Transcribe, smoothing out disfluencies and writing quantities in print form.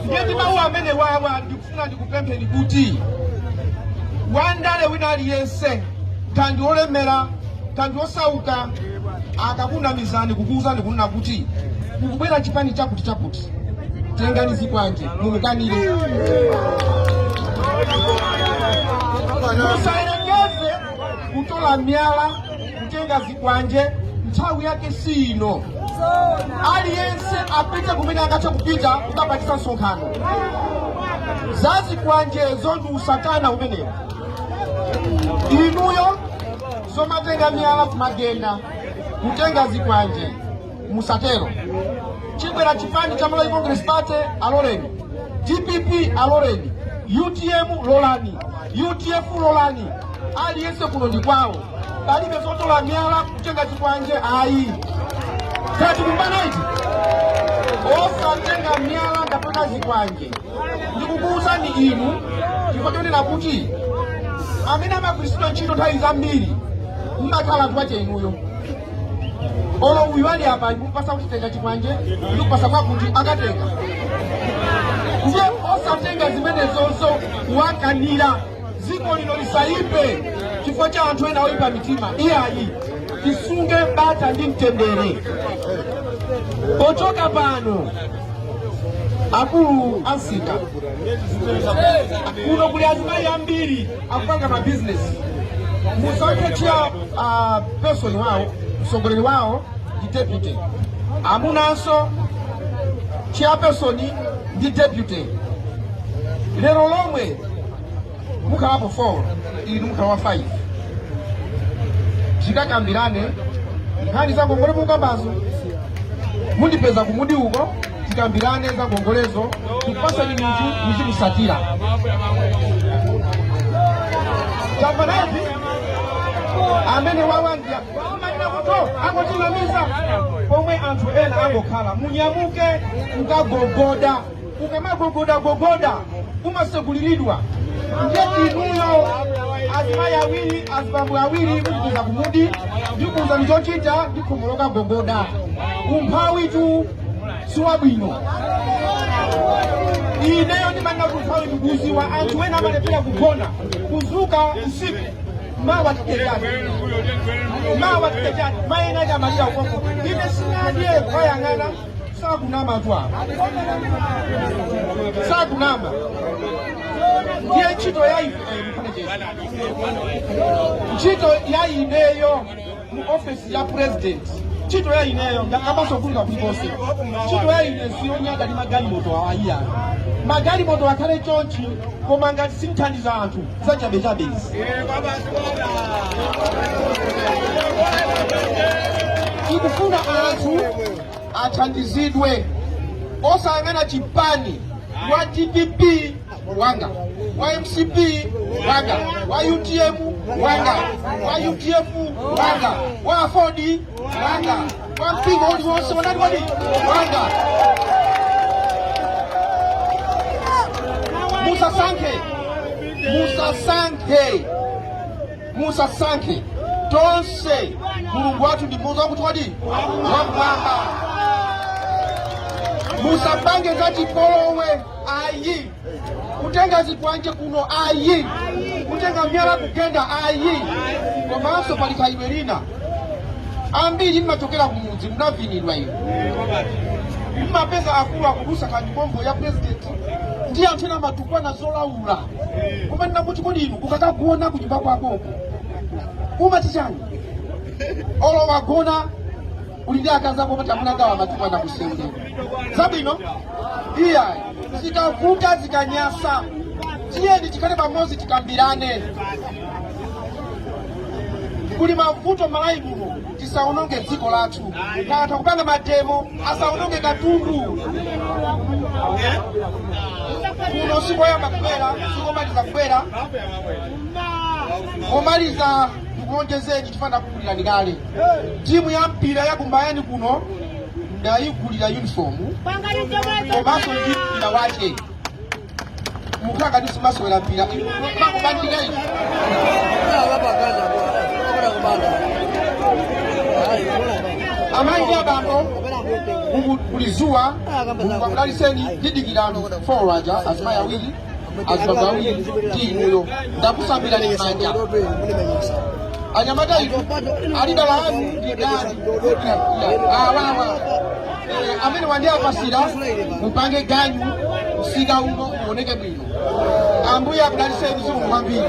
Ngeti mawu amene wawa ndikufuna ndikupemphe kuti wandale wina aliyense kandi olemera kandi osauka akakunamizani kukuuzani kunena kuti kukubwera chipani chakuti tengani kwanje mumukanire musayerekeze kutola myala kutenga zikwanje nthawi yake si ino. Aliyense apite kumene angathe kupita kukapatisa msonkhano. Zazikwanjezo ndi usatana umenewo. Inuyo somatenga myala kumagenda kutenga zikwanje musatero. Chibwera chipani cha Malawi Congress Party aloleni, DPP aloleni, UTM lolani, UTF lolani. Aliyense kuno ndi kwawo. Palibe zotola myala kutenga zikwanje ayi. Tati kumbana iti osatenga myala ndapaka zikwanje. Ndikukuuza ni inu chikotonera kuti amene amagwiritsidwa ntchito nthawi zambiri mmakhala twache inuyo. Olo uyu ali apa ikupasa kuti tenga chikwanje ndikupasa mwakuti akatenga. Ndiye osatenga zimenezonso kuwakanira dziko lino lisaipe chifukwa cha anthu ena oyipa mitima. Iyayi tisunge bata ndi mtendere. Pochoka pano akulu ansika kuno kuli azimayi ambiri akupanga ma business. Musankhe chia person wawo msongoleri wawo ndi deputy. Amunanso chia person ndi deputy. Lero lomwe mukhalapo 4 inu mukhala 5. Tikakambirane nkhani za ngongole mukambazo mundipeza kumudi uko tikambirane za ngongolezo kupasa ni mtu muzimusatira. Jambanati amene wawandia wamanina kuto akotinamiza pomwe anthu ena angokhala munyamuke mukagogoda ukamagogoda umasekuliridwa. Ndiye inuyo azimayi awiri azibambo awiri mundipeza kumudi ndikuuza nichochita ndikhomoloka gogoda umphawi tu siwabwino. Ineyo ndimanga kumphawi ndikuziwa anthu ena amalepera kugona kuzuka usiku mawa tikejani mayena chamalira ukoko. Ine sinadye kwayang'ana sakunama twa sakunama. Ndiye ntchito ya ntchito ya ineyo mu office ya president. Ntchito ya ineyo ngakabaso kulika kulikonse. Ntchito ya ine siyonyaga ndi magalimoto awayiya. Magalimoto akhale chonchi koma ngati simthandiza anthu zachabechabezi. Tikufuna anthu athandizidwe osayang'ana chipani wa DPP wanga, wa MCP wanga, wa UTM wanga, wa UTF wanga, wa Afodi wanga, wa mpingo uliwonse wanani wanga. Musasankhe tonse mulungu wathu ndi mmodzi wakuti wadi wampamba. Musapange za chipolowe ayi. Kutenga zikwanje kuno ayi. Kutenga myala kugenda ayi. Komanso pali khalidwe lina ambiri mmachokera kumudzi munavinidwa ino. Mmapeza akulu akulusa kanyibombo ya president ndi anthu ena matukwana zolaula. Koma ndinakuti kodi inu ukakagona kunyumba kwako umatichani olo wagona uli ndi akazi ako patamulagawa matukwana kusenge zabwino. Iya zikavuta zikanyasa tiyeni tikhale pamodzi tikambirane. Kuli mavuto Malawi muno tisaononge dziko lathu. Ngati kupanga mademo asaononge katundu. Kuno sikoyamba kubwera sikomaliza kubwera omaliza kuonjezeni tifana kukulira nikale. Timu ya mpira ya kumbayani kuno ndayigulira uniform komanso ndipira wache mukaka ndisimasowera mpira makubandika ino amayi ndi abambo mulizuwa mudaliseni didikirano forwaja azimaya awiri azibaba awiri tinuyo ndakusambira ni manja anyamata itu alidala anu ndidani awawa amene wandia pasira mupange ganyu usika uno uoneke bwino ambuya mudaliseni zimu mwambiri